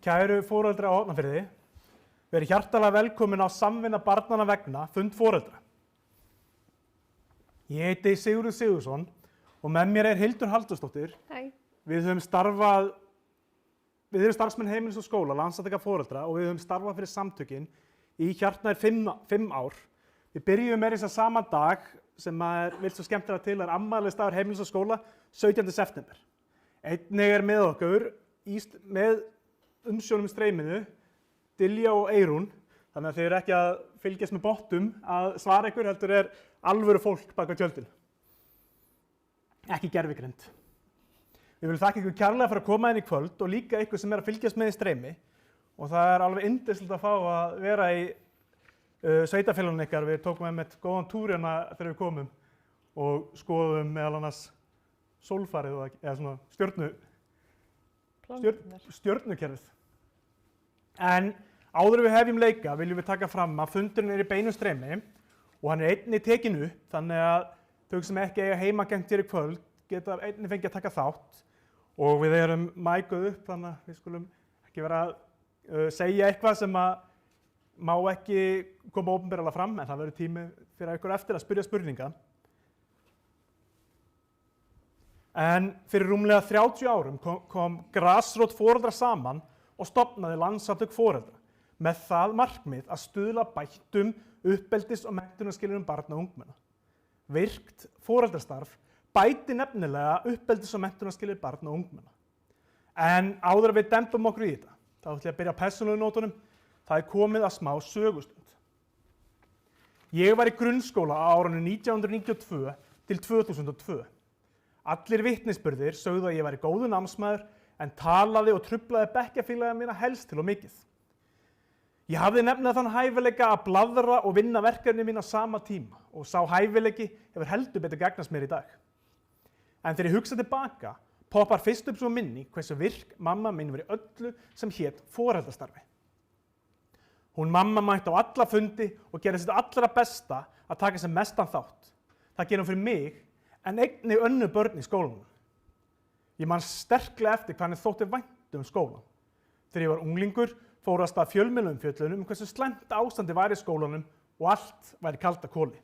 Kæru foreldrar á Hornafirði, verið hjartalega velkomin á Samvinna barnanna vegna fund foreldra. Ég heiti Sigurður Sigurðsson og með mér Hildur Halldórsdóttir. Hæ. Við erum starfsmenn Heimilis og skóla, Landssamtaka foreldra og við höfum starfað fyrir samtökin í hjartnær 5 ár. Við byrjum þess að sama dag sem vill svo skemmtilega til afmælisdagur Heimilis og skóla 17. september. Einnig með okkur með umsjónum streyminu, Dilja og Eyrún, þannig að þið eru ekki að fylgjast með bottum að svara ykkur, heldur alvöru fólk bak við tjöldin. Ekki gervigreind. Við viljum þakka ykkur kærlega fyrir að koma inn í kvöld og líka ykkur sem að fylgjast með í streymi og það alveg yndislegt að fá að vera í sveitarfélaginu ykkar. Við tókum einmitt góðan túr hérna þegar við komum og skoðum meðal annars sólfarið eða svona stjörnukerfið. En áður við hefjum leika viljum við taka fram að fundurinn í beinu streymi og hann einnig tekinn upp, þannig að þau sem ekki eiga heimagengt hér í kvöld geta einnig fengið að taka þátt og við erum mækuð upp, þannig að við skulum ekki vera að segja eitthvað sem að má ekki koma opinberlega fram, en það verður tími fyrir ykkur eftir að spyrja spurninga. En fyrir rúmlega 30 árum kom grasrót foreldra saman og stofnaði Landssamtök foreldra með það markmið að stuðla bættum uppeldis- og menntunarskilyrðum barna og ungmenna. Virkt foreldrastarf bæti nefnilega uppeldis- og menntunarskilyrði barna og ungmenna. En áður að við dembum okkur í þetta, þá ætlum ég að byrja á persónulegu nótunum. Það komið að smá sögustund. Ég var í grunnskóla á árunum 1992 til 2002. Allir vitnisburðir sögðu að ég væri góður námsmaður en talaði og truflaði bekkjarfélaga mína helst til og mikið. Ég hafði nefnilega þann hæfileika að blaðra og vinna verkefni mín á sama tíma og sá hæfileiki hefur heldur betur gagnast mér í dag. En þegar ég hugsa tilbaka, poppar fyrst upp svo minni hversu virk mamma mín var í öllu sem hét foreldrastarfi. Hún mamma mætti á alla fundi og gerði sitt allra besta að taka sem mestan þátt. Það gerir hún fyrir mig en einnig önnur börn í skólanum. Ég man sterklega eftir hvað henni þótti vænt skólan. Þegar ég var unglingur fór af stað fjölmiðlaumfjöllun hversu slæmt ástandi væri í skólanum og allt væri kalda koli.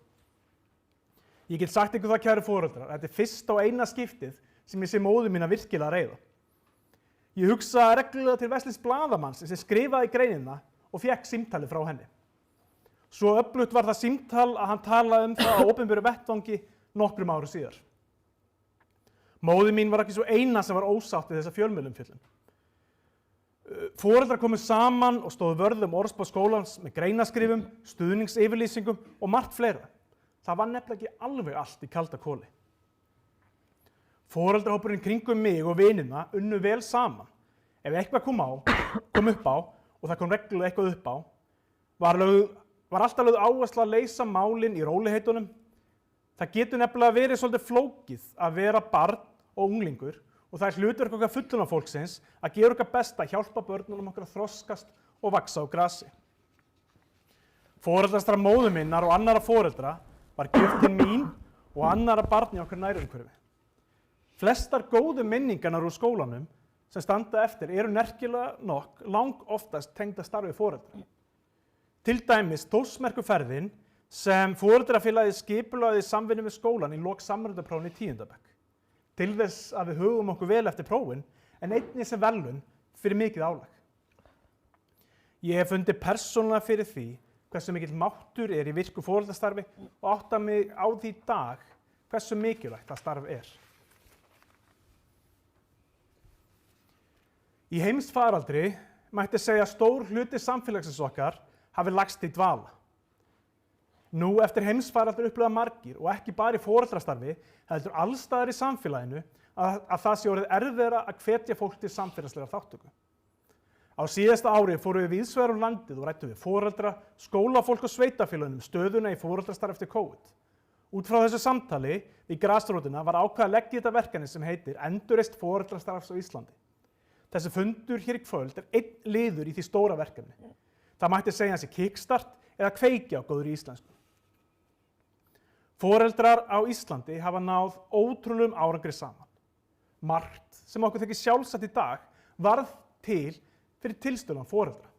Ég get sagt ykkur það, kæru foreldrar, þetta fyrsta og eina skiptið sem ég sé móður mína virkilega reiða. Ég hugsa reglulega til Veslings blaðamanns sem skrifaði greinina og fékk símtalið frá henni. Svo öflugt var það símtal að hann talaði það á opinberu vettvangi nokkrum árum síðar. Móðir mín var ekki svo eina sem var ósátt við þessa fjölmiðlaumfjöllun. Foreldrar komu saman og stóðu vörð orðspor skólans með greinaskrifum, stuðningsyfirlýsingum og margt fleira. Það var nefnilega ekki alveg allt í kalda koli. Foreldrahópurinn kringum mig og vinina unnu vel saman. Ef eitthvað kom upp á og það kom reglulega eitthvað upp á, var alltaf lögð áhersla að leysa málin í róliheitunum. Það getur nefnilega verið svolítið flókið að vera barn og unglingur og það hlutverk okkar fullorðna að gera okkar best að hjálpa börnunum okkar að þroskast og vaxa á grasi. Foreldrastarf móður minnar og annarra foreldra var gjöf til mín og annarra barna í okkar nærumhverfi. Flestar góðu minningarnar úr skólanum sem standa eftir eru merkilega nokk langoftast tengda starfi foreldra. Til dæmis Þórsmerkurferðin sem foreldrafélagið skipulagði í samvinnu við skólan í lok samræmdaprófinu í 10. bekk. Til þess að við hugum okkur vel eftir prófin en einnig sem verðlaun fyrir mikið álag. Ég hef fundið persónulega fyrir því hversu mikill máttur í virku foreldrastarfi og átta mig á því í dag hversu mikilvægt það starf er. Í heimsfaraldri mætti segja að stór hluti samfélagsins okkar hafi lagst í dvala. Nú eftir heimsfaraldur upplifa margir og ekki bara í foreldrastarfi heldur alls staðar í samfélaginu að það sé orðið erfiðara að hvetja fólk til samfélagslegrar þátttöku. Á síðasta ári fórum við víðsvegar um landið og ræddum við foreldra, skólafólk og sveitarfélögunum stöðuna í foreldrastarfi eftir COVID. Út frá þessu samtali við grasrótina var ákveðið að leggja þetta verkefni sem heitir Endurreisn foreldrastarfs á Íslandi. Þessi fundur hér í kvöld einn liður í því stóra verkefni. Það mætti segja hans kickstart eða kveikja á góðri íslensku. Foreldrar á Íslandi hafa náð ótrúlegum árangri saman. Margt sem okkur þykir sjálfsagt í dag varð til fyrir tilstuðlan foreldra.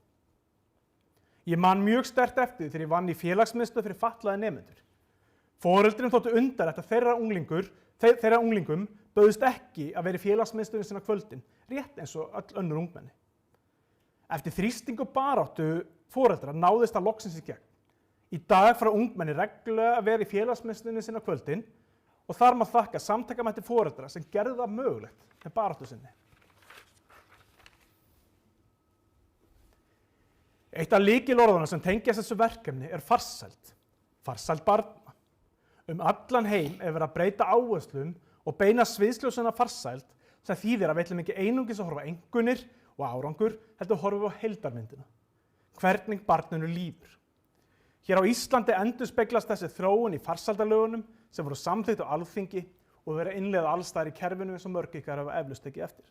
Ég man mjög sterkt eftir því þegar ég vann í félagsmiðstöð fyrir fatlaða nemendur. Foreldrum þóttu undarlegt að þeirra unglingum bauðst ekki að vera í félagsmiðstöðinni sinna kvöldin, rétt eins og öll önnur ungmenni. Eftir þrýsting og baráttu foreldra náðist það loksins í gegn. Í dag fara ungmenni reglulega að vera í félagsmiðstöðinni sinna kvöldin og þar má þakka samtakamætti foreldra sem gerði það mögulegt með baráttu sinni. Eitt af lykilorðunum sem tengjast þessu verkefni er farsæld barna. Allan heim er verið að breyta áherslum og beina sviðsljósinu að farsæld sem þýðir að við ætlum ekki einungis að horfa á einkunnir og árangur, heldur horfa á heildarmyndina. Hvernig barninu líður. Hér á Íslandi endurspeglast þessi þróun í farsældarlögunum sem voru samþykkt á Alþingi og verið innleiða alls staðar í kerfinu eins og mörg ykkar hafa eflaust tekið eftir.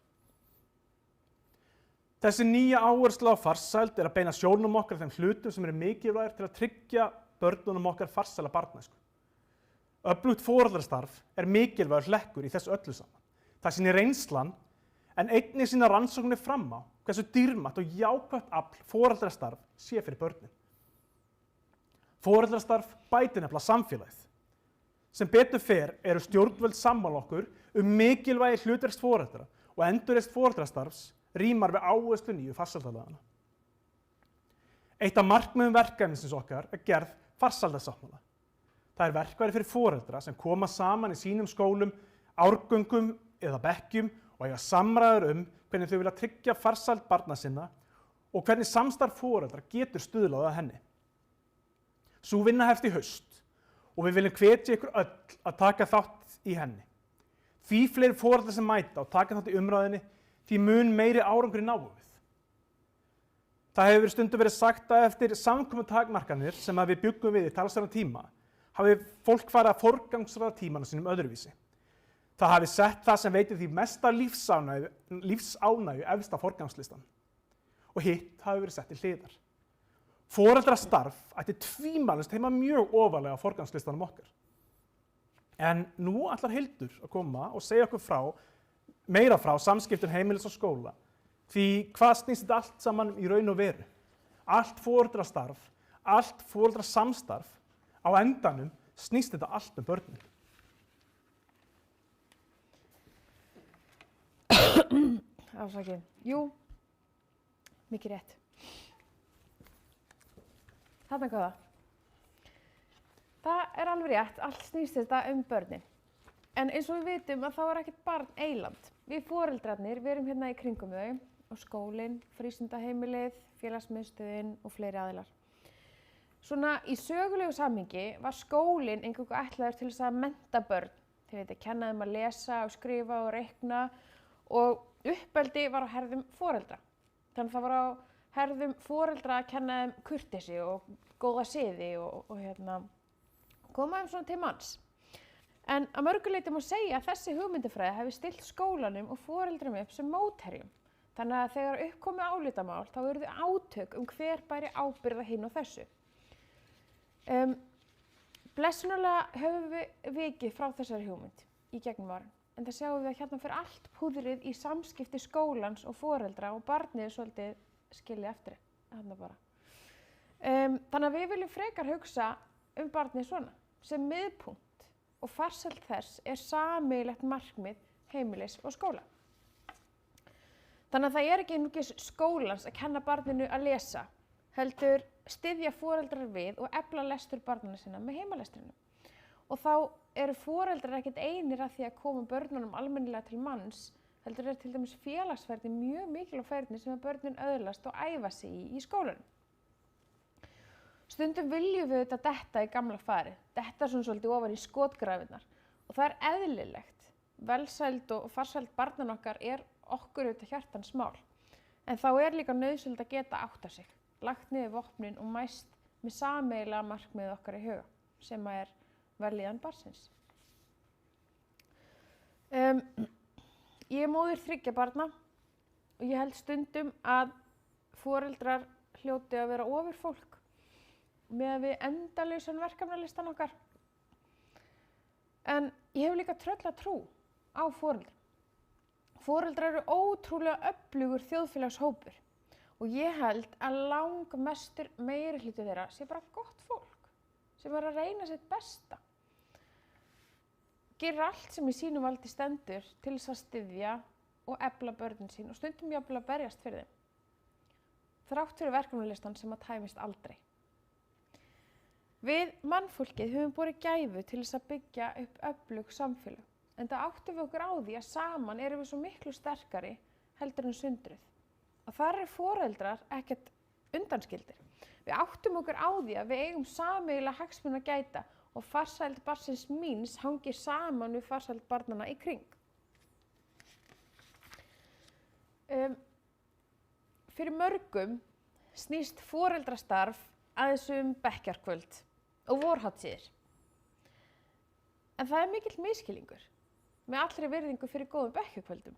Þessi nýja áhersla á farsæld er að beina sjónum okkar þeim hlutum sem eru mikilvægir til að tryggja börnunum okkar farsæla barnæsku. Öflugt foreldrastarf er mikilvægur hlekkur í þessu öllu saman. Það sýnir reynslan en einnig sýna rannsóknir fram á hversu dýrmætt og jákvætt afl foreldrastarf sé fyrir börnin. Foreldrastarf bætir nefnilega samfélagið. Sem betur fer eru stjórnvöld sammála okkur mikilvægi hlutverks foreldra og endurreisn foreldrastarfs rímar við áherslu nýju farsældarlaganna. Eitt af markmiðum verkefnisins okkar er gerð farsældarsáttmála. Það er verkfæri fyrir foreldra sem koma saman í sínum skólum, árgöngum eða bekkjum og eiga samræður hvernig þau vilja tryggja farsæld barna sinna og hvernig samstarf foreldra getur stuðlað að henni. Sú vinna hefst í haust og við viljum hvetja ykkur öll að taka þátt í henni. Því fleiri foreldrar sem mæta og taka þátt í umræðinni, því mun meiri árangur í náum við. Það hefur stundum verið sagt að eftir samkomutakmarkanir sem við bjuggum við í talsverðan tíma, hafi fólk farið að forgangsraða tímana sínum öðruvísi. Það hafi sett það sem veitir því mesta lífsánægju efst á forgangslistan og hitt hafi verið sett til hliðar. Foreldrastarf ætti tvímælalaust heima mjög ofarlega á forgangslistanum okkar. En nú ætlar Hildur að koma og segja okkur meira frá samskiptum heimilis og skóla. Því hvað snýst þetta allt saman í raun og veru? Allt foreldrastarf, allt foreldrasamstarf, á endanum snýst þetta allt börnin. Ásakið. Jú, mikið rétt. Þarna hvað það? Það er alveg rétt, allt snýst þetta börnin. En eins og við vitum að þá er ekkert barn eyland. Við foreldrarnir, við erum hérna í kringum þau og skólinn, frístundaheimilið, félagsmiðstöðin og fleiri aðilar. Svona í sögulegu samhengi var skólinn eingöngu ætlaður til þess að mennta börn. Þau veit að kenna þeim að lesa og skrifa og reikna og uppeldi var á herðum foreldra. Þannig það var á herðum foreldra að kenna þeim kurteisi og góða siði og koma þeim svona til manns. En að mörgu leyti má segja að þessi hugmyndafræði hefði stillt skólanum og foreldrum upp sem mótherjum. Þannig að þegar uppkomi álitamál þá urðu átök hver bæri ábyrgð á hinu og þessu. Blessunarlega höfum við vikið frá þessari hugmynd í gegnum árin. En það sjáum við að hérna fyrir allt púðrið í samskipti skólans og foreldra og barnið er svolítið skilja eftir þarna bara. Þannig að við viljum frekar hugsa barnið svona sem miðpunkt og farsæld þess er sameiginlegt markmið heimilis og skóla. Þannig að það er ekki einungis skólans að kenna barninu að lesa, heldur styðja foreldrar við og efla lestur barnanna sinna með heimalestrinu. Og þá eru foreldrar ekkert einir að því að koma börnunum almennilega til manns, heldur til dæmis félagsfærni mjög mikilvæg færni sem að börnin öðlast og æfa sig í skólanum. Stundum viljum við þetta detta í gamla farið, detta svona svolítið ofan í skotgrafirnar og það er eðlilegt. Velsæld og farsæld barnan okkar er okkur auðvitað hjartans mál, en þá er líka nauðsynlegt að geta átta sig, lagt niður vopnin og mæst með sameiginlega markmið okkar í huga, sem er vellíðan barnsins. Ég er móðir 3 barna og ég held stundum að foreldrar hljóti að vera ofurfólk með að við endalausan verkefnalistan okkar. En ég hef líka trölla trú á foreldra. Foreldrar eru ótrúlega öflugur þjóðfélagshópur Og ég held að langmestur meiri hluti þeirra sé bara gott fólk sem er að reyna sitt besta. Gerir allt sem í sínu valdi stendur til þess að styðja og efla börnin sín og stundum jafnvel að berjast fyrir þeim. Þrátt fyrir verkefnalistan sem að tæmist aldrei. Við mannfólkið höfum borið gæfu til þess að byggja upp öflug samfélag, en það áttum við okkur á því að saman erum við svo miklu sterkari heldur en sundruð. Og þar eru foreldrar ekkert undanskildir. Við áttum okkur á því að við eigum sameiginlega hagsmuna að gæta og farsæld barnsins míns hangir saman við farsæld barnanna í kring. Fyrir mörgum snýst foreldrastarf aðeins bekkjarkvöld og vorhátíðir. En það er mikill misskilningur með allri virðingu fyrir góðum bekkjarkvöldum.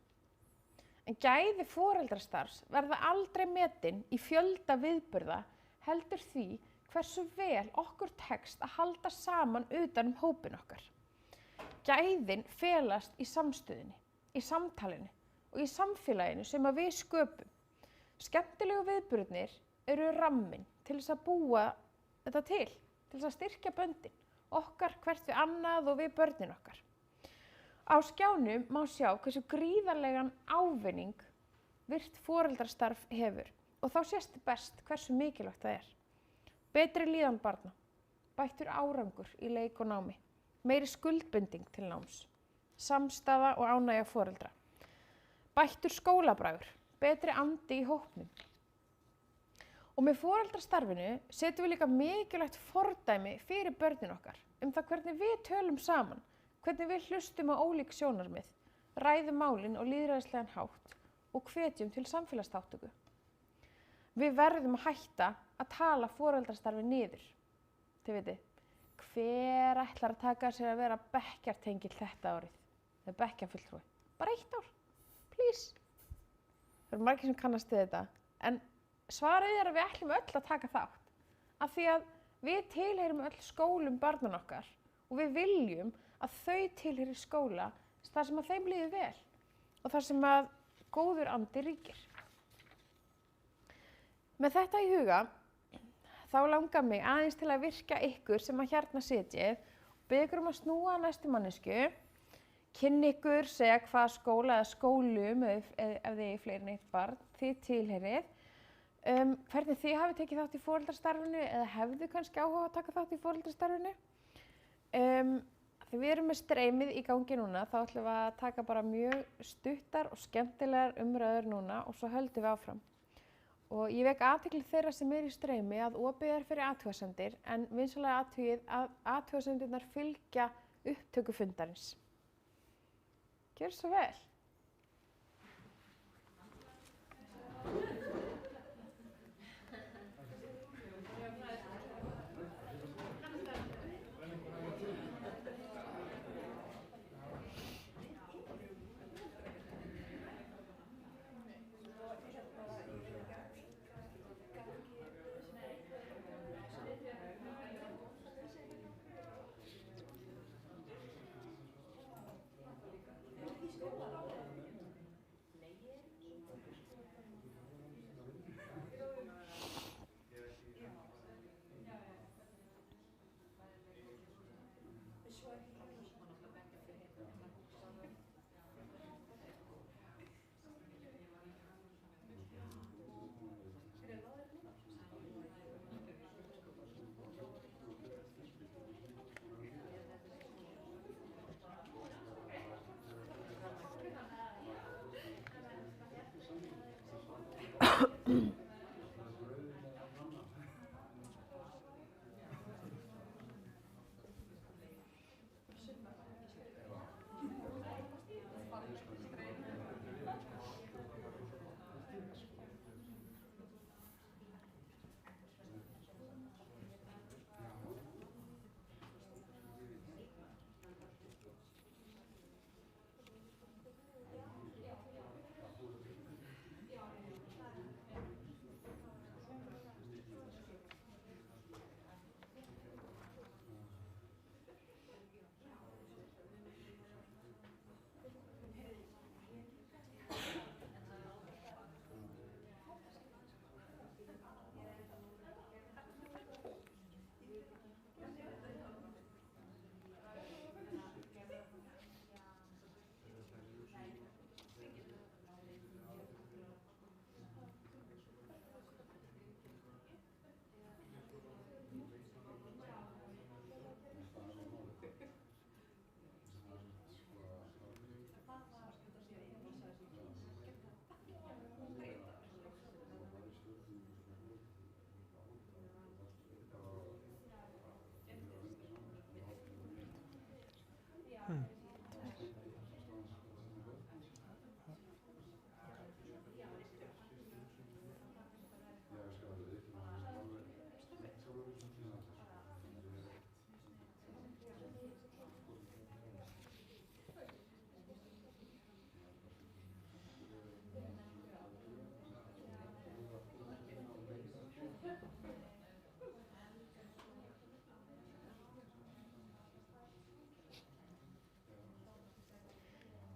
En gæði foreldrastarfs verða aldrei metin í fjölda viðburða heldur því hversu vel okkur tekst að halda saman utan hópinn okkar. Gæðin felast í samstöðunni, í samtalinu og í samfélaginu sem að við sköpum. Skemmtilegu viðburðirnir eru ramminn til þess að búa þetta til þess að styrkja böndin, okkar hvert við annað og við börnin okkar. Á skjánum má sjá hversu gríðarlegan ávinning virkt foreldrastarf hefur og þá sést best hversu mikilvægt það er. Betri líðan barna, bættur árangur í leik og námi, meiri skuldbinding til náms, samstaða og ánægja foreldra, bættur skólabragur, betri andi í hópnum. Og með foreldrastarfinu setjum við líka mikilvægt fordæmi fyrir börnin okkar það hvernig við tölum saman, hvernig við hlustum á ólík sjónarmið, ræðum málin og lýðræðislegan hátt og hvetjum til samfélagsþátttöku. Við verðum að hætta að tala foreldrastarfi niður. Þið viti, hver ætlar að taka sér að vera bekkjartengill þetta árið? Eða bekkjarfulltrúi? Bara 1 ár, please. Það eru margir sem kannast við þetta, en svarið er að við ætlum öll að taka þátt. Af því að við tilheyrum öll skólum barnan okkar og við viljum að þau tilheyri skóla þar sem að þeim líður vel og þar sem að góður andi ríkir. Með þetta í huga, þá langar mig aðeins til að virka ykkur sem að hérna sitjið og biðja ykkur að snúa að næstu mannesku, kynna ykkur, segja hvað skóla eða skólum, ef þið er fleiri en eitt barn, þið tilheyrið, hvernig þið hafið tekið þátt í foreldrastarfinu eða hefðu kannski áhuga að taka þátt í foreldrastarfinu. Þegar við erum með streymið í gangi núna, þá ætlum við að taka bara mjög stuttar og skemmtilegar umræður núna og svo höldum við áfram. Og ég vek athygli þeirra sem er í streymi að opið er fyrir athugasemdir en vinsamlega athugið að athugasemdirnar fylgja upptöku fundarins. Gjörðu svo vel.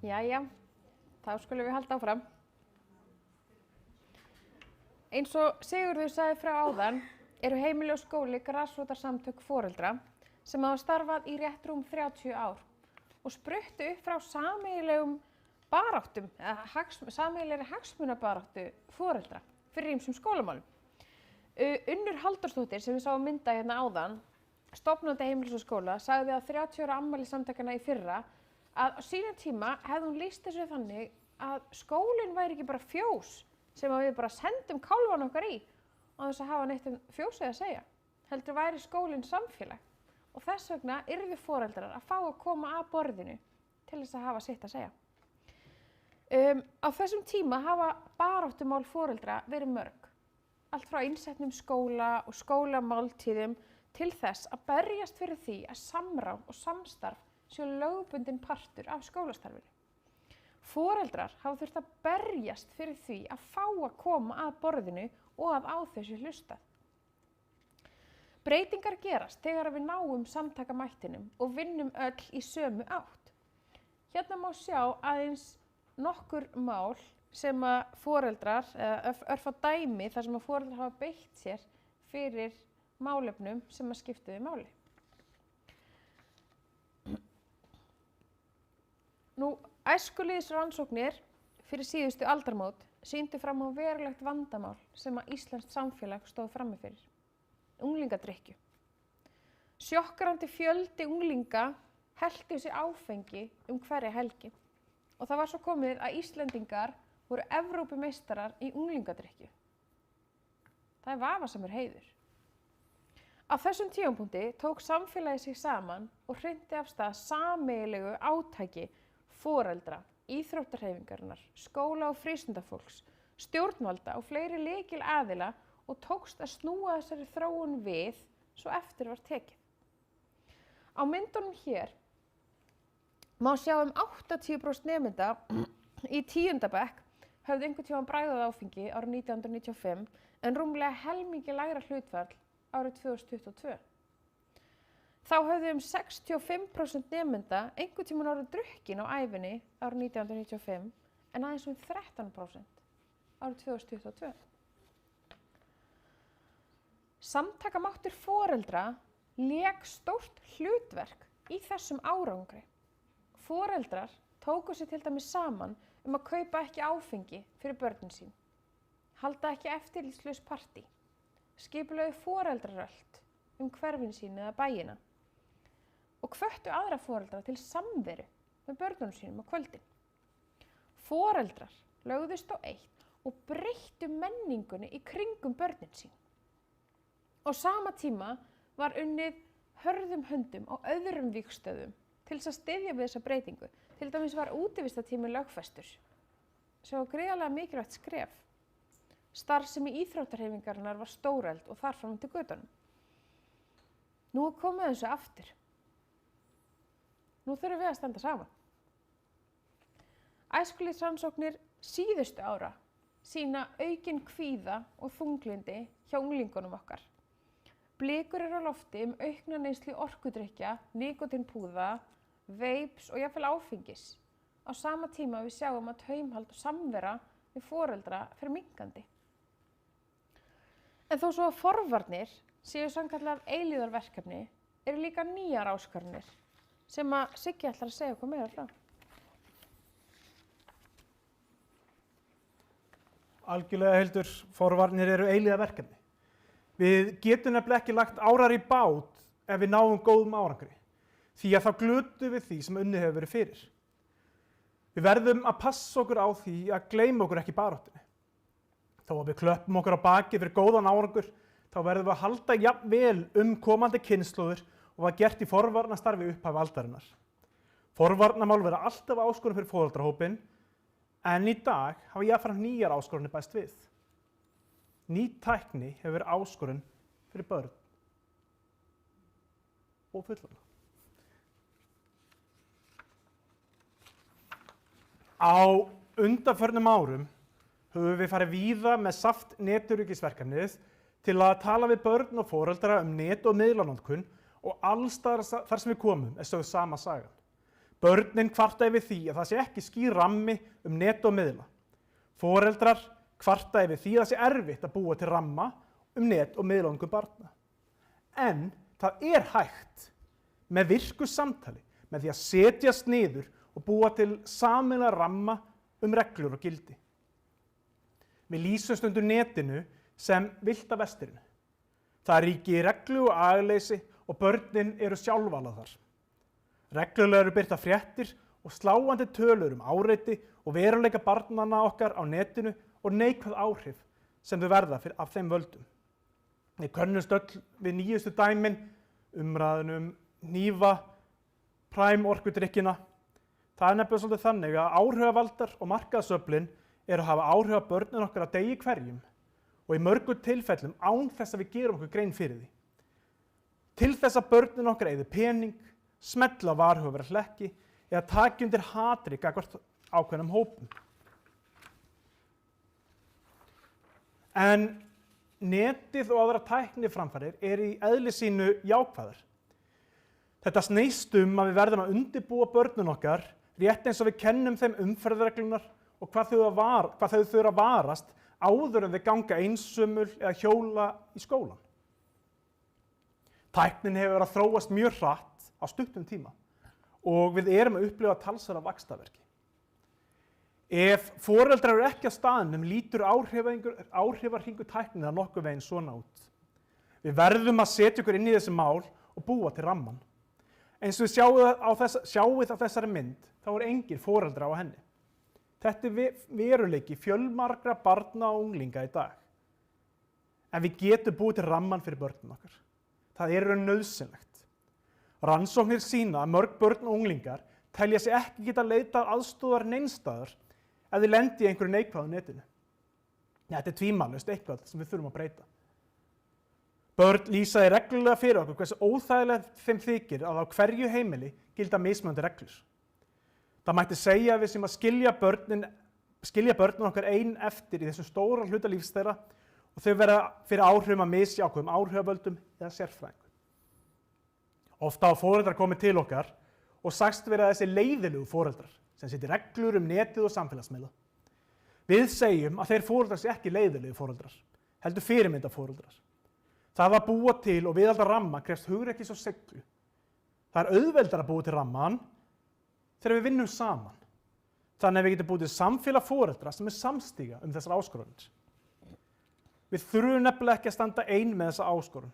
Jæja, þá skulum við halda áfram. Eins og Sigurður sagði frá áðan eru Heimili og skóli grasrótarsamtök foreldra sem hafa starfað í rétt rúm 30 ár og spruttu upp frá sameiginlegum baráttum, sameiginlegri hagsmunabaráttu foreldra fyrir ýmsum skólamálum. Unnur Halldórsdóttir, sem við sáum mynda hérna áðan, stofnandi Heimilis og skóla, sagði að 30 ára afmæli samtakanna í fyrra að á sínum tíma hefði hún lýst þessu þannig að skólinn væri ekki bara fjós sem að við bara sendum kálfan okkar í á þess að hafa neitt um fjósið að segja. Heldur væri skólinn samfélag og þess vegna yrðu foreldrar að fá að koma að borðinu til þess að hafa sitt að segja. Á þessum tíma hafa baráttumál foreldra verið mörg. Allt frá innsetnum skóla og skólamáltíðum til þess að berjast fyrir því að samráð og samstarf séu lögbundinn partur af skólastarfinu. Foreldrar hafa þurft að berjast fyrir því að fá að koma að borðinu og að á þessu hlustað. Breytingar gerast þegar við náum samtakamættinum og vinnum öll í sömu átt. Hérna má sjá aðeins nokkur mál sem að foreldrar, eða örfá dæmi þar sem að foreldrar hafa beitt sér fyrir málefnum sem að skiptuðu máli. Æskulýðsrannsóknir fyrir síðustu aldarmót sýndu fram á verulegt vandamál sem að íslenskt samfélag stóð frammi fyrir. Unglingadrykkju. Sjokkerandi fjöldi unglinga hellti sér áfengi hverja helgi og það var svo komið að Íslendingar voru Evrópumeistarar í unglingadrykkju. Það er vafasamur heiður. Á þessum tímapunkti tók samfélagið sig saman og hrinti af stað sameiginlegu átaki foreldra, íþróttahreyfingarinnar, skóla- og frístundafólks, stjórnvalda og fleiri lykilaðila og tókst að snúa þessari þróun við svo eftir var tekið. Á myndunum hér má sjá 80% nemenda í 10. bekk höfðu einhvern tímann bragðað áfengi árið 1995 en rúmlega helmingi lægra hlutfall árið 2022. Þá höfðu 65% nemenda einhvern tímann orðið drukkin á ævinni árið 1995 en aðeins 13% árið 2022. Samtakamáttur foreldra lék stórt hlutverk í þessum árangri. Foreldrar tóku sig til dæmis saman að kaupa ekki áfengi fyrir börnin sín, halda ekki eftirlitslaus partí, skipulögðu foreldraröld hverfin sín eða bæina og hvöttu aðra foreldra til samveru með börnunum sínum á kvöldin. Foreldrar lögðust á eitt og breyttu menningunni í kringum börnin sín. Á sama tíma var unnið hörðum höndum á öðrum vígstöðum til þess að styðja við þessa breytingu. Til dæmis var útivistartími lögfestur, sem var gríðarlega mikilvægt skref. Starfsemi íþróttahreyfingarinnar var stórefld og þar fram til götunum. Nú er komið þessu aftur. Nú þurfum við að standa saman. Æskulýðsrannsóknir síðustu ára sýna aukinn kvíða og þunglyndi hjá unglingunum okkar. Blikur eru á lofti aukna neyslu orkudrykkja, nikótínpúða, veips og jafnvel áfengis. Á sama tíma við sjáum að taumhald og samvera við foreldra fer minnkandi. En þó svo að forvarnir séu sannkallað eilífðarverkefni eru líka nýjar áskoranir sem að Siggi ætlar að segja okkur meira frá. Algjörlega Hildur, forvarnir eru eilífðarverkefni. Við getum nefnilega ekki lagt árar í bát ef við náum góðum árangri, því að þá glutum við því sem unnið hefur verið fyrir. Við verðum að passa okkur á því að gleyma okkur ekki baráttunni. Þó að við klöppum okkur á baki fyrir góðan árangur, þá verðum við að halda jafn vel komandi kynslóðir og var gert í forvarnastarfi upphafi aldarinnar. Forvarnamál verða alltaf áskorun fyrir foreldrahópinn, en í dag hafa jafnframt nýjar áskorunir bæst við. Ný tækni hefur verið áskorun fyrir börn og fullorðna. Á undanförnum árum höfum við farið víða með SAFT netöryggisverkefnið til að tala við börn og foreldra net- og miðlanotkun og alls staðar þar sem við komum sögð sama sagan. Börnin kvarta yfir því að það sé ekki skýr rammi net og miðla. Foreldrar kvarta yfir því að það sé erfitt að búa til ramma net og miðlanotkun barna. En það er hægt með virku samtali, með því að setjast niður og búa til sameiginlega ramma reglur og gildi. Við lýsum stundum netinu sem villta vesturinn. Það ríki reglu og agaleysi og börnin eru sjálfvalað þar. Reglulega eru birtar fréttir og sláandi tölur áreiti og veruleika barnanna okkar á netinu og neikvæð áhrif sem þau verða af þeim völdum. Við könnumst öll við nýjustu dæmin, umræðunum, hnífa, Prime orkudrykkina. Það er nefnilega svolítið þannig að áhrifavaldar og markaðsöflin eru að hafa áhrif á börnin okkar að degi hverjum og í mörgum tilfellum án þess að við gerum okkur grein fyrir því. Til þess að börnin okkar eyði pening, smella á varhugavera hlekki eða taki undir hatri gagnvart ákveðnum hópum. En netið og aðrar tækniframfarir eru í eðli sínu jákvæðar. Þetta snýst að við verðum að undirbúa börnin okkar rétt eins og við kennum þeim umferðarreglunar og hvað þau þurfa að varast áður en þau ganga einsömul eða hjóla í skólan. Tæknin hefur verið að þróast mjög hratt á stuttum tíma og við erum að upplifa talsverða vaxtarverki. Ef foreldrar eru ekki á staðnum lítur áhrifarhringur tækninnar nokkuð veginn svona út. Við verðum að setja okkur inn í þessi mál og búa til ramman. Eins og við sjáið á þessari mynd, þá er engin foreldrar á henni. Þetta er veruleiki fjölmargra barna og unglinga í dag. En við getum búið til ramman fyrir börnin okkar. Það er nauðsynlegt. Rannsóknir sýna að mörg börn og unglingar telja sig ekki geta leitað aðstoðar neinstaðar ef þau lendi í einhverju neikvæðu netinu. Þetta er tvímælalaust eitthvað sem við þurfum að breyta. Börn lýsaði reglulega fyrir okkur hversu óþægilegt þeim þykir að á hverju heimili gilda mismunandi reglur. Það mætti segja að við sem að skilja börnin okkar ein eftir í þessum stóra hluta lífs þeirra og þau verða fyrir áhrifum að misja ákveðum áhrifavöldum eða sérfræðingum. Ofta hafa foreldrar komið til okkar og sagst vera þessi leiðilegu foreldrar sem setja reglur netið og samfélagsmiðla. Við segjum að þeir foreldrar sé ekki leiðilegu foreldrar, heldur fyrirmynda foreldrar. Það að búa til og viðhalda ramma krefst hugrekkis og seiglu. Það er auðveldara að búa til ramman þegar við vinnum saman. Þannig að við getum búið til samfélag foreldra sem er samstíga þessar áskoranir. Við þurfum nefnilega ekki að standa ein með þessa áskorun.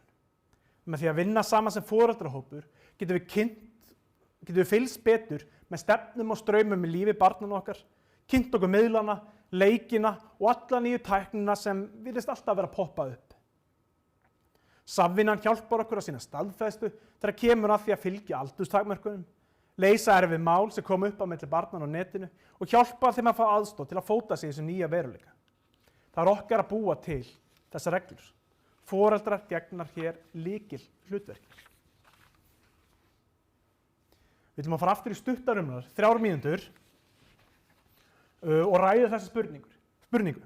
Með því að vinna saman sem foreldrahópur getum við fylgst betur með stefnum og straumum í lífi barnanna okkar, kynnt okkur miðlana, leikina og alla nýju tæknina sem virðist alltaf vera að poppa upp. Samvinnan hjálpar okkur að sýna staðfestu þegar kemur að því að fylgja aldurstakmörkunum, leysa erfið mál sem kom upp á milli barnanna á netinu og hjálpa þeim að fá aðstoð til að fóta sig í þessu nýja veruleika. Það er okkar að búa til þessar reglur. Foreldrar gegnar hér lykil hlutverki. Við ætlum að fara aftur í stuttarumræður, 3 mínútur og ræða þessa spurningu.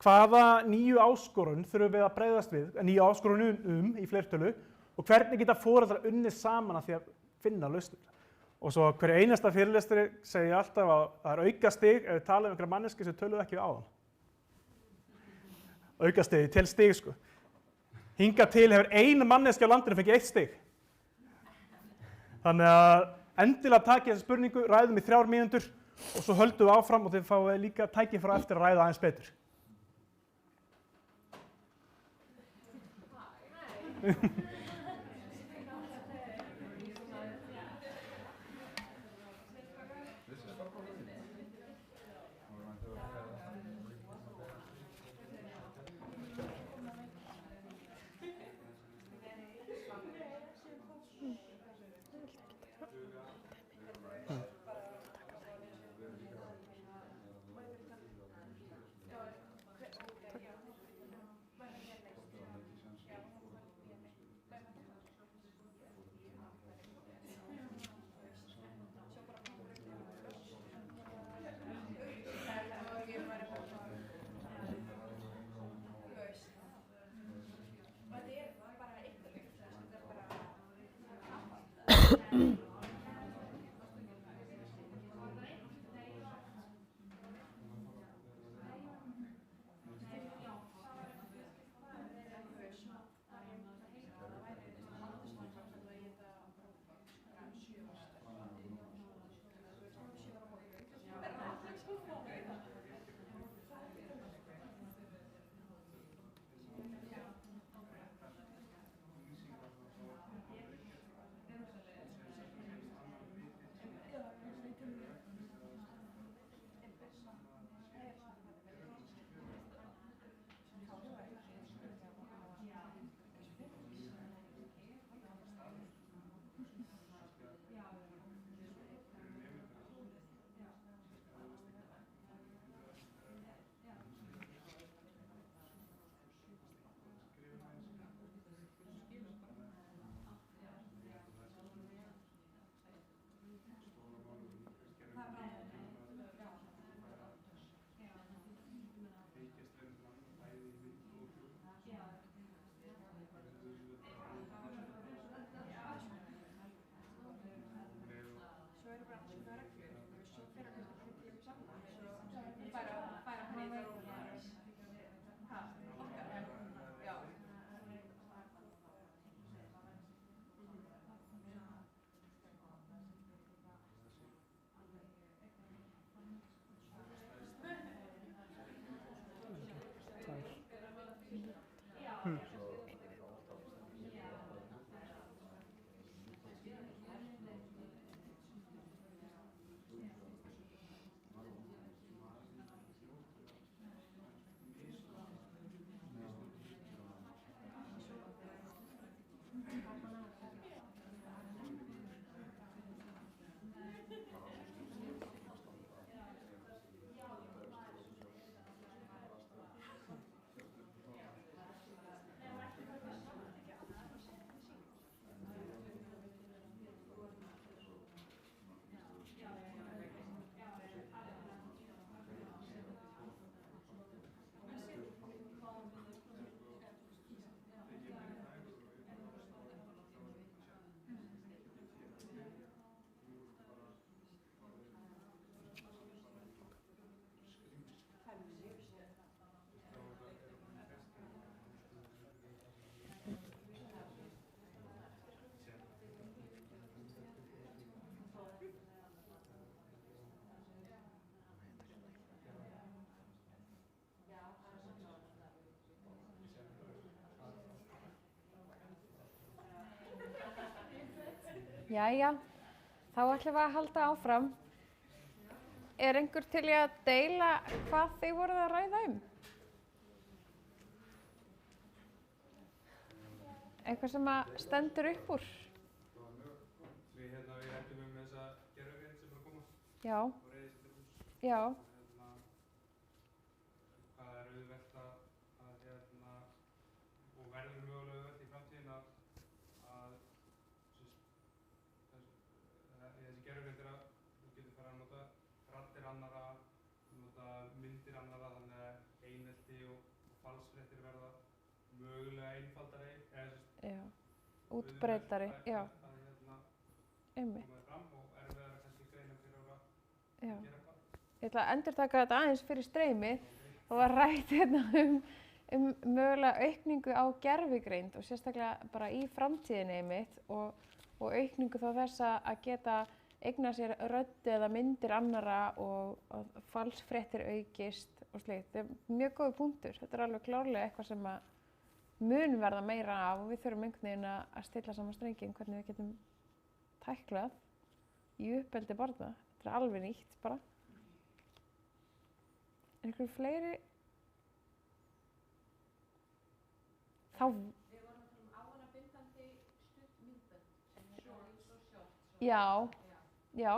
Hvaða nýju áskorun þurfum við að bregðast við, nýju áskorunum í fleirtölu og hvernig geta foreldrar unnið saman að því að finna lausnir. Og svo hver einasta fyrirlestari segja alltaf að það er aukastig ef við tala einhverja manneski sem töluðu ekki við áðan. Aukastig, til stig sko. Hingað til hefur ein manneski á landinu fengið 1 stig. Þannig að endilega takið þessa spurningu, ræðum í 3 mínútur og svo höldum við áfram og þið fáið líka tækifæri eftir að ræða aðeins betur. Jæja, þá ætlum við að halda áfram. Er einhver til í að deila hvað þið voruð að ræða um? Eitthvað sem að stendur upp úr? Við ræddum þessa gervigreind sem er að koma Já, og reiðist til hús. já, Hvað auðvelt að og verður mögulega auðvelt í framtíðin að þessi gervigreind þú getur fara að nota raddir annarra, nota myndir annarra, þannig að einelti og falsfréttir verða mögulega einfaldari já, útbreiddari, já, einmitt, koma fram og erfiðara kannski greina fyrir að já. gera hvað. Ég ætla að endurtaka þetta aðeins fyrir streymið. Það var rætt hérna um mögulega aukningu á gervigreind og sérstaklega bara í framtíðinni einmitt og aukningu þá þess að geta eigna sér rödd eða myndir annarra og falsfréttir aukist og slíkt. Þetta er mjög góður punktur. Þetta er alveg klárlega eitthvað sem að mun verða meira af og við þurfum einhvern veginn að stilla saman strenginn hvernig við getum tæklað í uppeldi barna. Þetta er alveg nýtt bara. Er einhverjum fleiri? Þá... Við vorum að tala um ávanabindandi stutt myndbönd sem er svona eins og short. Já, já,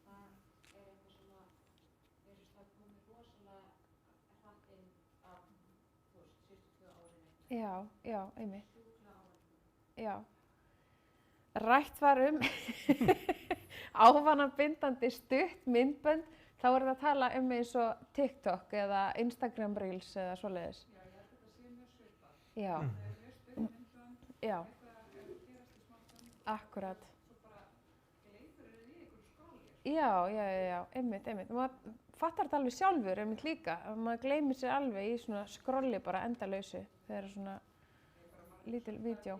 Það er eitthvað sem að mér finnst það komið rosalega hratt inn af, síðustu 2 árin eitthvað. já, einmitt, Sjúklega ávanabindandi. já. Rætt var ávanabindandi stutt myndbönd, þá er það að tala eins og TikTok eða Instagram Reels eða svoleiðis. Já, ég held að þetta sé mjög svipað. Já, Það er mjög stutt myndbönd, já, eitthvað er að gerast í smá stund, akkurat. svo bara gleypur þið í ykkur skróli. Já, einmitt. Maður fattar þetta alveg sjálfur, einmitt líka. Maður gleymir sér alveg í svona skrolli bara endalausu þegar það er svona lítil vídeo.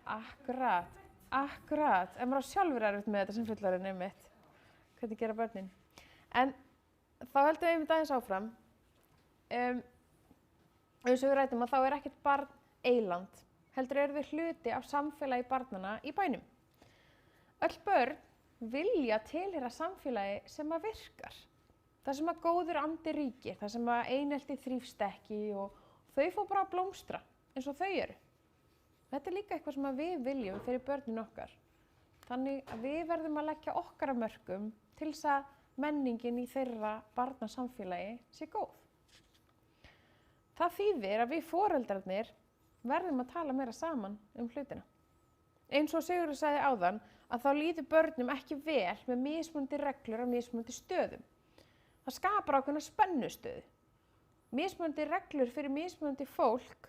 Akkurat. En maður á sjálfur erfitt með þetta sem fullorðinn einmitt. Hvernig gera börnin. En þá heldum við einmitt aðeins áfram. Eins og við rætum að þá er ekkert barn eyland. Heldur eru við hluti af samfélagi barnanna í bænum. Öll börn vilja tilheyra samfélagi sem að virkar. Það sem að góður andi ríkir, það sem að einelti þrífst ekki og þau fá bara að blómstra eins og þau eru. Þetta er líka eitthvað sem að við viljum fyrir börnin okkar. Þannig að við verðum að leggja okkar af mörkum til þess að menningin í þeirra barnasamfélagi sé góð. Það þýðir að við foreldrarnir verðum að tala meira saman um hlutina. Eins og Sigurður sagði áðan að þá líður börnum ekki vel með mismunandi reglur á mismunandi stöðum. Það skapar ákveðna spennustöðu. Mismunandi reglur fyrir mismunandi fólk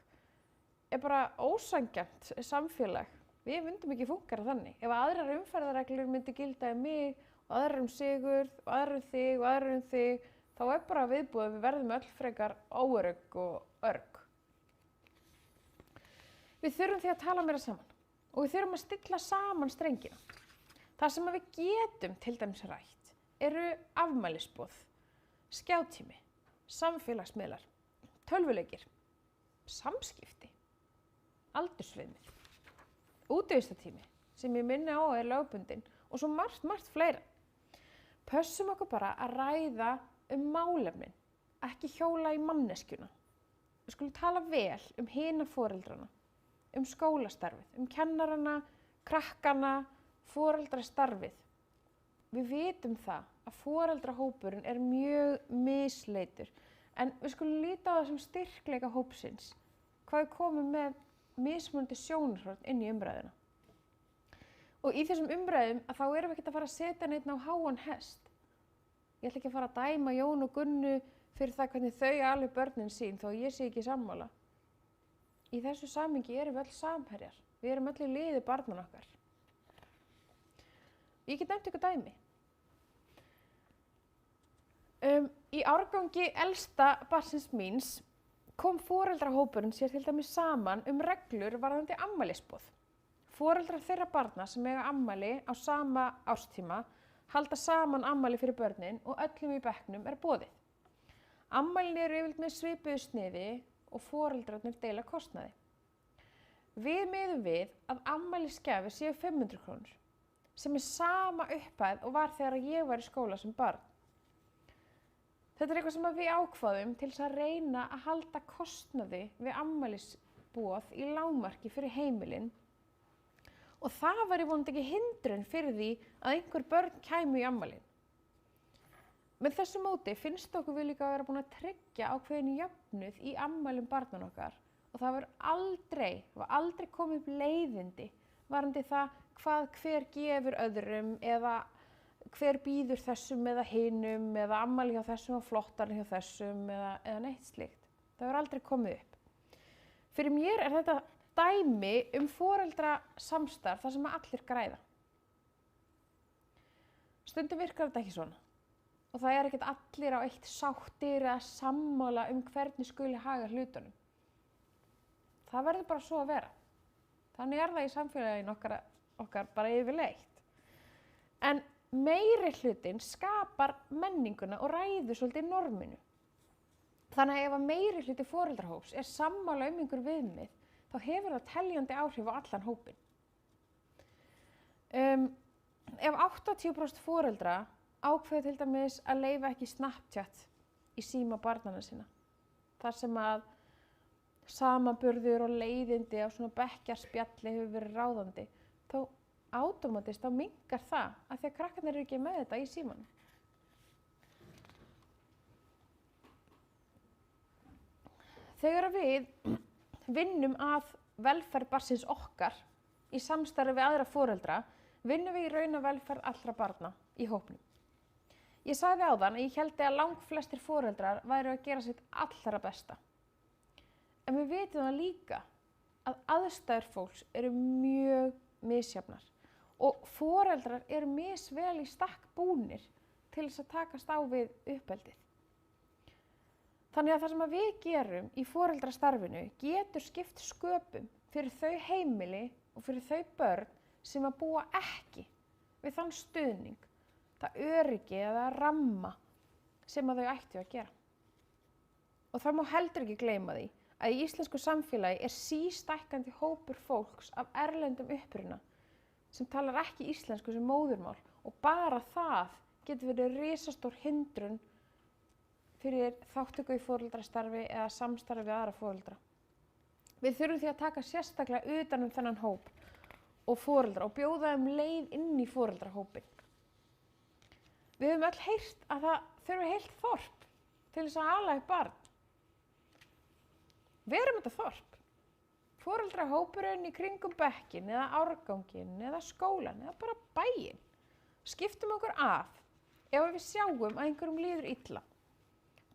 er bara ósanngjarnt samfélag. Við myndum ekki fúnkera þannig. Ef aðrar umferðarreglur myndi gilda um mig og aðrar um Sigurð og aðrar um þig og aðrar um þig, þá er bara viðbúið að við verðum öll frekar óörugg og örugg. Við þurfum því að tala meira saman og við þurfum að stilla saman strengina. Það sem við getum til dæmis rætt eru afmælisboð, skjátími, samfélagsmiðlar, tölvuleikir, samskipti, aldursviðmið, útivistartími sem ég minni á er lögbundinn og svo margt fleira. Pössum okkur bara að ræða málefnin, ekki hjóla í manneskjuna. Við skulum tala vel hina foreldrana, skólastarfið, kennarana, krakkana, foreldrastarfið. Við vitum það að foreldrahópurinn er mjög misleitur, en við skulum líta á það sem styrkleika hópsins, hvað við komum með mismunandi sjónarhorn inn í umræðuna. Og í þessum umræðum að þá erum við ekkert að fara að setja neitt á háan hest. Ég ætla ekki að fara að dæma Jón og Gunnu fyrir það hvernig þau alveg börnin sín þó ég sé ekki sammála. Í þessu samhengi erum við öll samherjar. Við erum öll í liði barnan okkar. Ég get nefnt ykkur dæmi. Í árgangi elsta barnsins míns kom foreldrahópurinn sér til dæmis saman reglur varðandi afmælisboð. Foreldrar þeirra barna sem eiga afmæli á sama árstíma halda saman afmæli fyrir börnin og öllum í bekknum er boðið. Afmælin eru yfirleitt með svipuðu sniði og foreldrarnir deila kostnaði. Við miðum við að afmælisgjafir séu 500 krónur, sem sama upphæð og var þegar ég var í skóla sem barn. Þetta eitthvað sem við ákváðum til þess að reyna að halda kostnaði við afmælisboð í lágmarki fyrir heimilin og það var vonandi ekki hindrun fyrir því að einhver börn kæmu í afmælin. Með þessu móti finnst okkur við líka að vera búin að tryggja ákveðin jöfnuð í afmælum barnan okkar og það var aldrei komið upp leiðindi varðandi það hvað hver gefur öðrum eða hver býður þessum eða hinum eða afmæli hjá þessum og flottarinn hjá þessum eða neitt slíkt. Það hefur aldrei komið upp. Fyrir mér er þetta dæmi foreldrasamstarf þar sem allir græða. Stundum virkar þetta ekki svona og það er ekkert allir á eitt sáttir eða sammála hvernig skuli haga hlutunum. Það verður bara svo að vera. Þannig er það í samfélaginu okkar bara yfirleitt. En meiri hlutinn skapar menninguna og ræður svolítið norminu. Þannig að ef að meiri hluti foreldrahóps er sammála einhver viðmið, þá hefur það teljandi áhrif á allan hópinn. Ef 80% foreldra ákveða til dæmis að leyfa ekki Snapchat í síma barnanna sinna, þar sem að samanburður og leiðindi á svona bekkjarspjalli hefur verið ráðandi, þá átómatist þá minnkar það að því að krakkarnir eru ekki með þetta í símanum. Þegar við vinnum að velferð barnsins okkar í samstarfi við aðra foreldra, vinnum við í raun og velferð allra barna í hópnum. Ég sagði áðan að ég héldi að langflestir foreldrar væru að gera sitt allra besta. En við vitum það líka að aðstæður fólks eru mjög misjafnar og foreldrar eru misvel í stakk búnir til þess að takast á við uppeldið. Þannig að það sem við gerum í foreldrastarfinu getur skipt sköpum fyrir þau heimili og fyrir þau börn sem að búa ekki við þann stuðning, það öryggi eða ramma sem að þau ættu að gera. Og það má heldur ekki gleyma því að í íslensku samfélagi er sístækkandi hópur fólks af erlendum uppruna sem talar ekki íslensku sem móðurmál og bara það getur verið risastór hindrun fyrir þátttöku í foreldrastarfi eða samstarfi við aðra foreldra. Við þurfum því að taka sérstaklega utan þennan hóp og foreldra og bjóða leið inn í foreldrahópinn. Við höfum öll heyrt að það þurfi heilt þorp til þess að ala upp barn. Verum þetta þorp. Foreldrahópurinn í kringum bekkinn eða árganginn eða skólan eða bara bæinn. Skiptum okkur af ef við sjáum að einhverjum líður illa.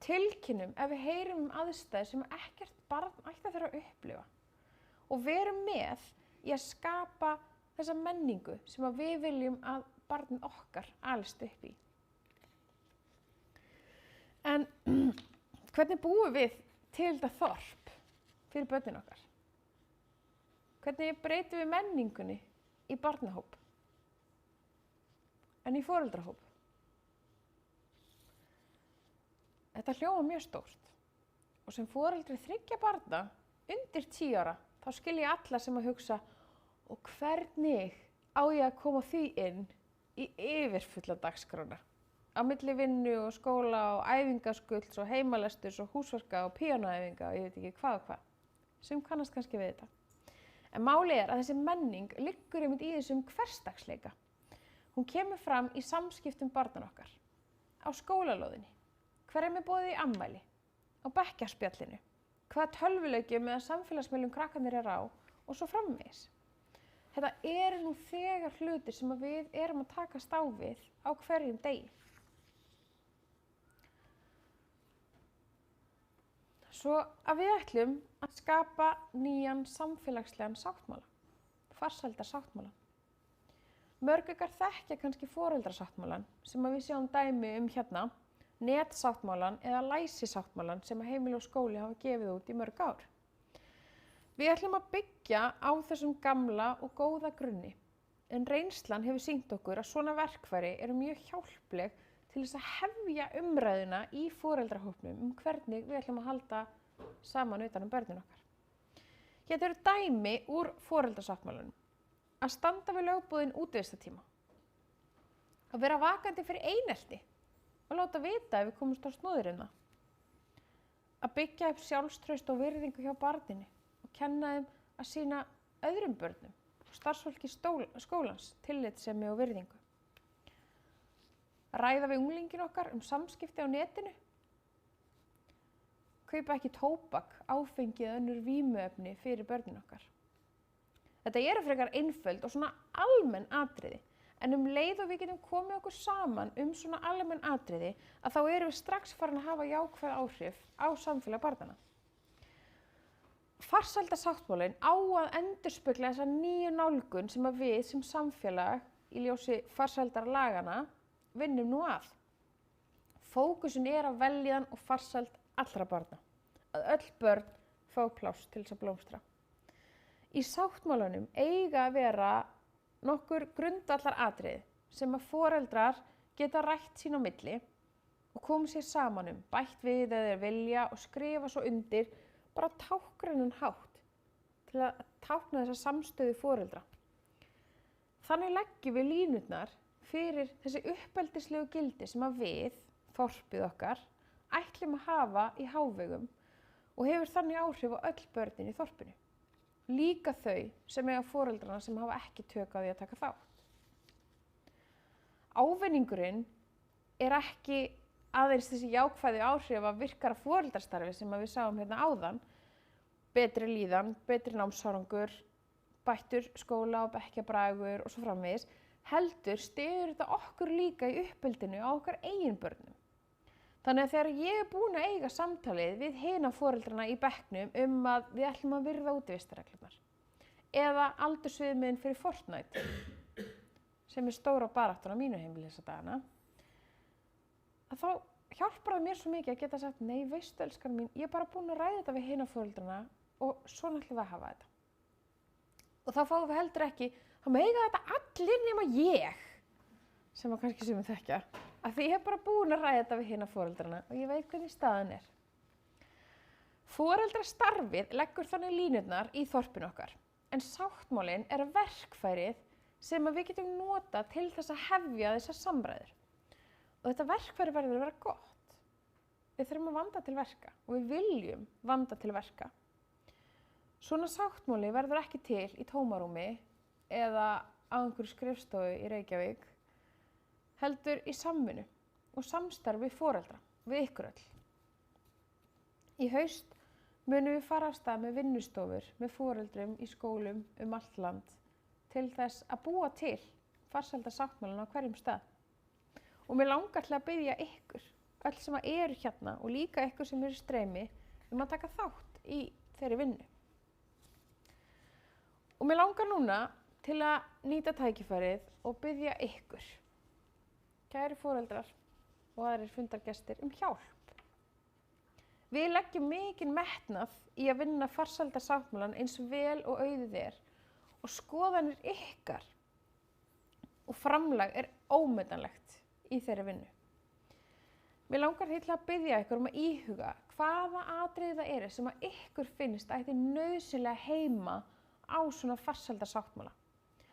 Tilkynnum ef við heyrum aðstæður sem ekkert barn ætti að þurfa að upplifa. Og verum með í að skapa þessa menningu sem við viljum að barnið okkar alist upp í. En hvernig búum við til þetta þorp fyrir börnin okkar? Hvernig breytum við menningunni í barnahóp en í foreldrahóp? Þetta hljómar mjög stórt og sem foreldri 3 barna undir 10 ára þá skil ég alla sem að hugsa og hvernig á ég að koma því inn í yfirfulla dagskrána á milli vinnu og skóla og æfingaskulds og heimalesturs og húsverka og píanóæfinga og ég veit ekki hvað og hvað. Sem kannast kannski við þetta. En máli er að þessi menning liggur einmitt í þessum hversdagsleika. Hún kemur fram í samskiptum barnan okkar, á skólalóðinni, hverjum er boðið í afmæli, á bekkjarspjallinu, hvaða tölvuleikjum eða samfélagsmiðlum krakkarnir eru á og svo framvegis. Þetta eru nú þegar hlutir sem við erum að takast á við á hverjum degi. Svo að við ætlum að skapa nýjan samfélagslegan sáttmála, farsældarsáttmála. Mörg ykkar þekkja kannski foreldrasáttmálan sem við sjáum dæmi hérna, netsáttmálan eða læsisáttmálan sem heimili og skóli hafa gefið út í mörg ár. Við ætlum að byggja á þessum gamla og góða grunni, en reynslan hefur sýnt okkur að svona verkfæri eru mjög hjálpleg til þess að hefja umræðuna í foreldrahópnum hvernig við ætlum að halda saman utan börnin okkar. getur dæmi úr foreldrasáttmálanum að standa við lögboðinn útivistartíma, að vera vakandi fyrir einelti og láta vita ef við komumst á snoðir það, að byggja upp sjálfstraust og virðingu hjá barninu og kenna þeim að sýna öðrum börnum og starfsfólki skólans tillitssemi og virðingu. Ræða við unglingin okkar samskipti á netinu. Kaupa ekki tóbak, áfengi eða önnur vímuefni fyrir börnin okkar. Þetta eru frekar einföld og svona almenn atriði, en leið og við getum komið okkur saman svona almenn atriði að þá erum við strax farin að hafa jákvæð áhrif á samfélag barnanna. Farsældarsáttmálinn á að endurspegla þessa nýju nálgun sem að við sem samfélag í ljósi farsældarlagana vinnum nú að. Fókusin á vellíðan og farsæld allra barna, að öll börn fá pláss til þess að blómstra. Í sáttmálanum eiga að vera nokkur grundvallar atriði sem að foreldrar geta rætt sín á milli og komið sér saman bætt við eða þeir vilja og skrifa svo undir bara táknrænan hátt til að tákna þessa samstöðu foreldra. Þannig leggjum við línurnar fyrir þessi uppeldislegu gildi sem að við, þorpið okkar, ætlum að hafa í hávegum og hefur þannig áhrif á öll börnin í þorpinu. Líka þau sem eiga foreldrana sem hafa ekki tök á því að taka þátt. Ávinningurinn ekki aðeins þessi jákvæðu áhrif af virkara foreldrastarfi sem við sáum hérna áðan, betri líðan, betri námsárangur, bættur skóla og bekkjabragur og svo framvegis, heldur styður þetta okkur líka í uppeldinu á okkar eigin börnum. Þannig að þegar ég búin að eiga samtalið við hina foreldrana í bekknum að við ætlum að virða útivistarreglurnar eða aldursviðmiðin fyrir Fortnite, sem stóra baráttan á mínu heimili þessa dagana, að þá hjálpar það mér svo mikið að geta sagt, nei, veistu elskan mín, ég bara búin að ræða þetta við hina foreldrana og svona ætlum við að hafa þetta. Og þá fáum við heldur ekki, þá mega þetta allir nema ég, sem að kannski sumir þekkja, að því ég hef bara búin að ræða þetta við hina foreldrana og ég veit hvernig staðan er. Foreldrastarfið leggur þannig línurnar í þorpinu okkar, en sáttmálinn verkfærið sem við getum nota til þess að hefja þessar samræður. Og þetta verkfæri verður að vera gott. Við þurfum að vanda til verka og við viljum vanda til verka. Svona sáttmáli verður ekki til í tómarúmi eða á einhverju skrifstofu í Reykjavík, heldur í samvinnu og samstarfi við foreldra, við ykkur öll. Í haust munum við fara af stað með vinnustofur með foreldrum í skólum allt land til þess að búa til farsældarsáttmálann á hverjum stað. Og mér langar til að biðja ykkur, öll sem eru hérna og líka ykkur sem eru í streymi, að taka þátt í þeirri vinnu. Og mér langar núna til að nýta tækifærið og biðja ykkur, kæri foreldrar og aðrir fundargestir, hjálp. Við leggjum mikinn metnað í að vinna farsældarsáttmálann eins vel og auðið og skoðanir ykkar og framlag ómetanlegt í þeirri vinnu. Mér langar til að biðja ykkur að íhuga hvaða atriði það eru sem að ykkur finnst ætti nauðsynlega heima á svona farsældarsáttmála.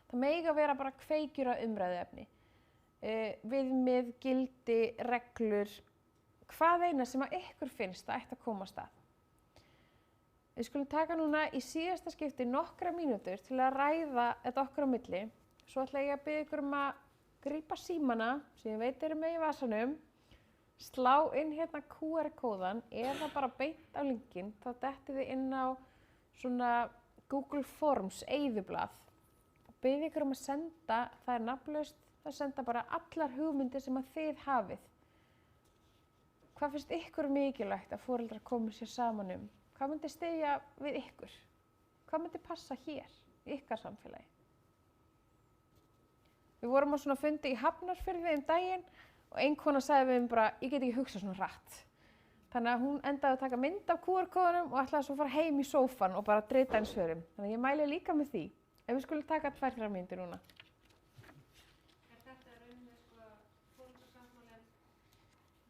Það mega vera bara kveikjur á umræðuefni, viðmið, gildi, reglur, hvað eina sem að ykkur finnst að ætti að koma af stað. Við skulum taka núna í síðasta skipti nokkra mínútur til að ræða þetta okkur á milli. Svo ætla ég að biðja ykkur að grípa símana, sem ég veit eru með í vasanum, slá inn hérna QR-kóðan eða bara beint á linkinn, þá dettið þið inn á svona Google Forms eyðublað. Biðja ykkur að senda, það nafnlaust, það senda bara allar hugmyndir sem að þið hafið. Hvað finnst ykkur mikilvægt að foreldrar komi sér saman Hvað myndi styðja við ykkur? Hvað myndi passa hér, í ykkar samfélagi? Við vorum á svona fundi í Hafnarfirði daginn og ein kona sagði við bara, ég get ekki hugsað svona hratt. Þannig að hún endaði að taka mynd af QR-kóðunum og ætlaði svo að fara heim í sófann og bara drita eins svörum. Þannig að ég mæli líka með því, ef við skulum taka 2-3 mínútur núna. Þetta rauninni foreldrasáttmálinn,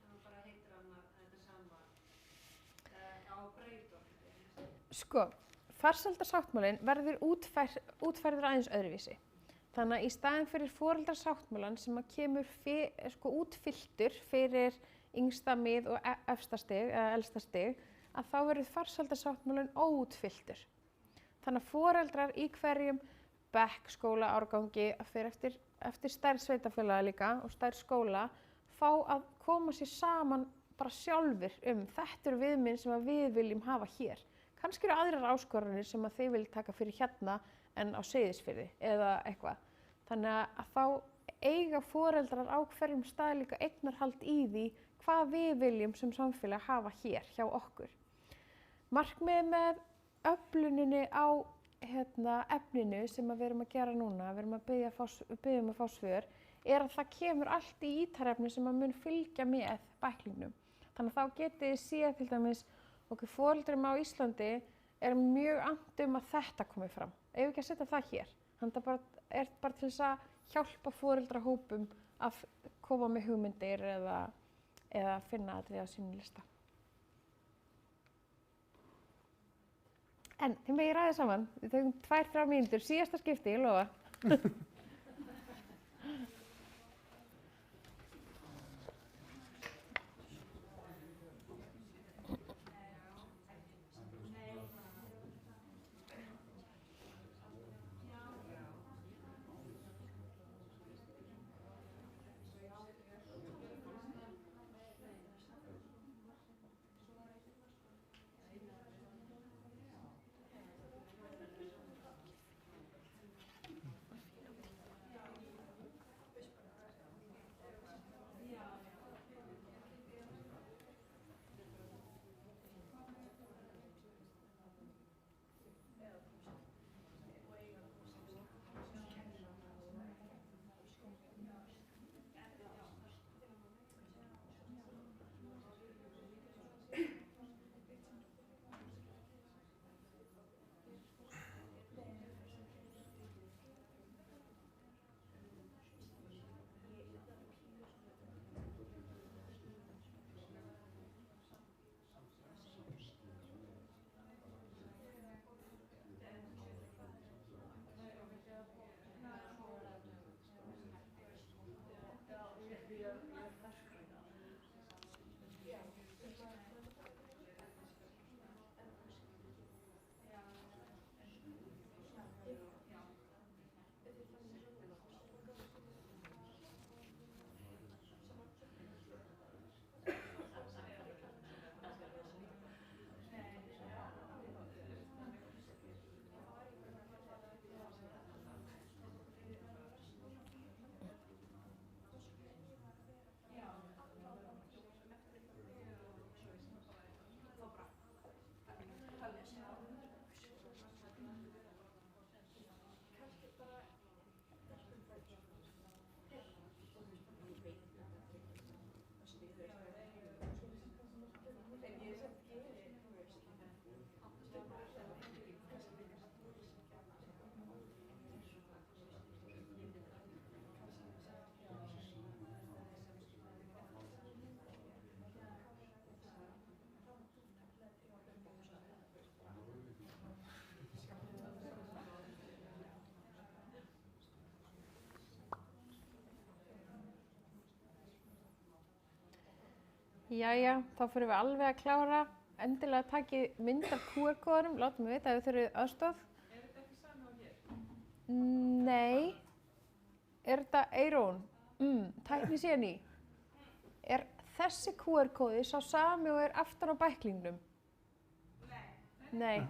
það bara heitir hann þetta sama á breytum? Sko, Farsældarsáttmálinn verður útfærður aðeins öðruvísi. Þannig að í staðinn fyrir foreldrasáttmálann sem að kemur útfylltur fyrir yngsta, mið og efsta stig, eða elsta stig, að þá verður farsældarsáttmálinn óútfylltur. Þannig að foreldrar í hverjum bekk, skóla, árgangi, fyrir eftir stærð sveitarfélaga líka og stærð skóla, fá að koma sér saman bara sjálfur þetta eru viðmið sem að við viljum hafa hér. Kannski eru aðrar áskoranir sem að þið viljið taka fyrir hérna en á Seyðisfirði eða eitthvað. Þannig að þá eiga foreldrar á hverjum stað líka eignarhald í því hvað við viljum sem samfélag hafa hér hjá okkur. Markmiðið með öfluninni á efninu sem við erum að gera núna, við erum að biðja um að fá svör, að það kemur allt í ítarefni sem að mun fylgja með bæklingnum. Þannig að þá getið þið séð til dæmis okkur foreldrum á Íslandi mjög annt að þetta komi fram. Ef við ekki að setja það hér. Þannig að það bara til þess að hjálpa foreldrahópum að koma með hugmyndir eða finna atriði á sínum lista. En þið megið ræða saman. Við tökum 2-3 mínútur, síðasta skipti, ég lofa. Jæja, þá fyrir við alveg að klára. Endilega takið mynd af QR-kóðunum, látum við vita ef þið þurfið aðstoð. Er þetta ekki sami á hér? Nei. Er þetta Eyrún? Tækni séni. Er þessi QR-kóði sá sami og er aftan á bæklingnum? Nei.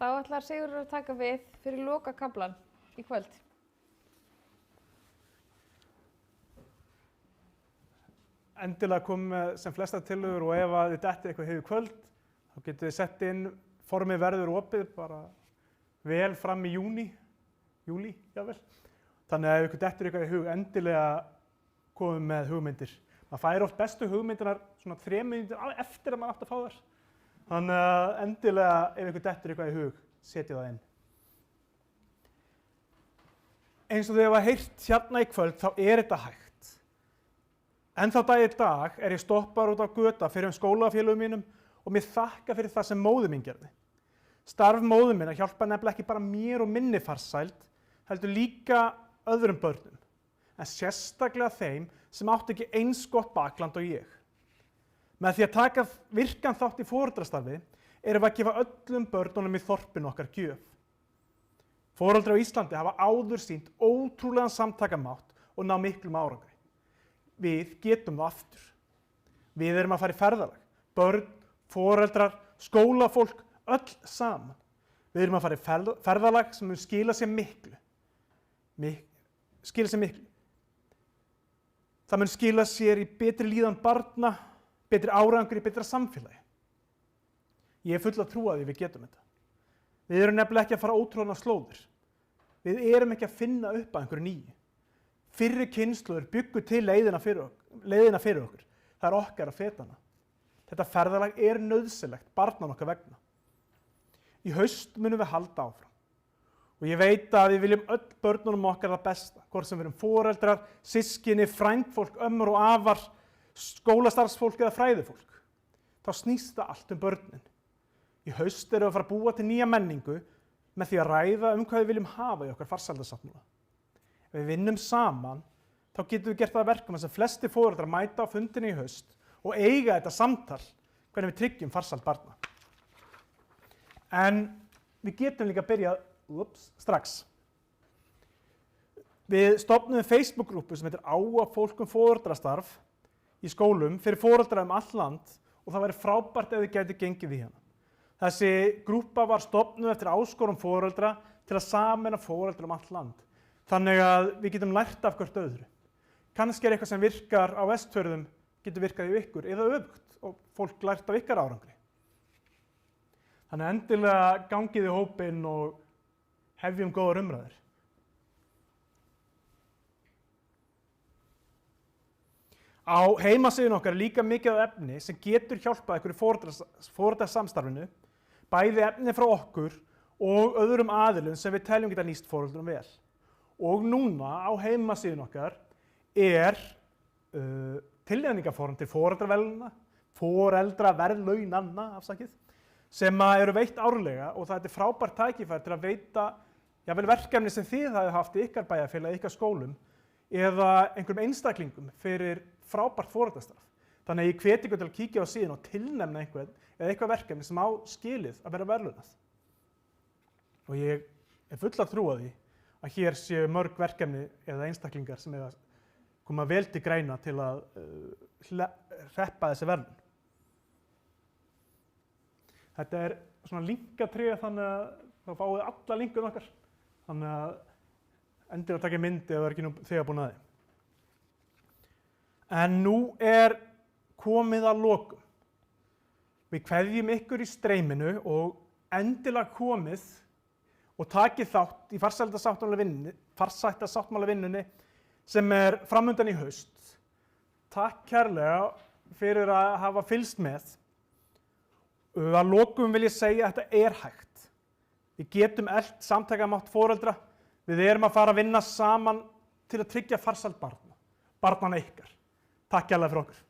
Þá ætlar Sigurður að taka við fyrir lokakaflann í kvöld. Endilega komið með sem flesta tillögur og ef að þið dettið eitthvað hefur kvöld, þá getur þið sett inn, formið verður opið bara vel fram í júní júlí, jável. Þannig að ef ykkur dettur eitthvað í hug, endilega komum með hugmyndir. Maður fær oft bestu hugmyndinar svona 3 mínútur eftir að maður átt að fá þær. Þannig að endilega ef ykkur dettur eitthvað í hug, setjið það inn. Eins og þið hafa heyrt hérna í kvöld, þá er þetta hægt. En þá dag í dag er ég stoppar út á göta fyrir skólafélögum mínum og mér þakka fyrir það sem móðir mín gerði. Starf móður minna hjálpa nefnilega ekki bara mér og minni farsæld, heldur líka öðrum börnum, en sérstaklega þeim sem áttu ekki eins gott bakland og ég. Með því að taka virkan þátt í foreldrastarfi erum við að gefa öllum börnunum í þorpinu okkar gjöf. Foreldrar á Íslandi hafa áður sýnt ótrúlegan samtakamátt og ná miklum árangri. Við getum það aftur. Við erum að fara í ferðalag, börn, foreldrar, skólafólk, öll saman. Við erum að fara í ferðalag sem mun skila sér miklu. Það mun skila sér í betri líðan barna, betri árangur í betra samfélagi. Ég er full að trúa því við getum þetta. Við erum nefnilega ekki að fara ótrúlega slóðir. Við erum ekki að finna upp að einhverju nýju. Fyrri kynslóðir byggu til leiðina fyrir okkur. Það er okkar að feta hana. Þetta ferðalag er nauðsynlegt barnan okkar vegna. Í haust munum við halda áfram. Og ég veit að við viljum öll börnunum okkar það besta, hvort sem við erum foreldrar, systkini, frændfólk, ömmur og afar, skólastarfsfólk eða fræðifólk. Þá snýst það allt börnin. Í haust erum við að fara að búa til nýja menningu með því að ræða hvað við viljum hafa í okkar farsældarsáttmála. Ef við vinnum saman, þá getum við gert það verkum sem flestir foreldrar mæta á fundinni í haust og eiga þetta samtal hvernig við tryggjum farsæld barna. En við getum líka byrjað strax. Við stofnuðum Facebook-grúpu sem heitir Áhuga fólk foreldrastarf í skólum fyrir foreldra all land og það væri frábært ef þið gætu gengið í hana. Þessi grúpa var stofnuð eftir áskorun foreldra til að sameina foreldra all land. Þannig að við getum lært af hvert öðru. Kannski er eitthvað sem virkar á Vestfjörðum getur virkað í ykkur eða öfugt og fólk lært af ykkar árangri. Þannig að endilega gangið í hópinn og hefjum góðar umræður. Á heimasíðunni okkar er líka mikið af efni sem getur hjálpað ykkur í foreldrasamstarfinu, bæði efni frá okkur og öðrum aðilum sem við teljum geta nýst foreldrum vel. Og núna á heimasíðunni okkar er tilnefningaform til foreldraverðlaunanna, sem eru veitt árlega og það er frábært tækifæri til að veita verkefni sem þið hafið haft í ykkar bæjarfélagi, ykkar skólum eða einhverjum einstaklingum fyrir frábært foreldrastarf. Þannig að ég hvet ykkur til að kíkja á síðan og tilnefna einhvern eða eitthvað verkefni sem á skilið að vera verðlaunað. Og ég er full að trúa því að hér séu mörg verkefni eða einstaklingar sem eiga koma vel til greina til að hreppa þessi verðlaun. Þetta er svona linkatré þannig að þá fáið alla linkun okkar. Þannig að endilega að taka myndi ef það er ekki nú þegar búin að því. En nú er komið að lokum. Við kveðjum ykkur í streyminu og endilega komið og takið þátt í farsældarsáttmálavinnunni sem er framundan í haust. Takk kærlega fyrir að hafa fylgst með. Að lokum vil ég segja að þetta er hægt. Við getum eflt samtakamátt foreldra. Við erum að fara að vinna saman til að tryggja farsæld barnanna ykkar. Takk kærlega fyrir okkur.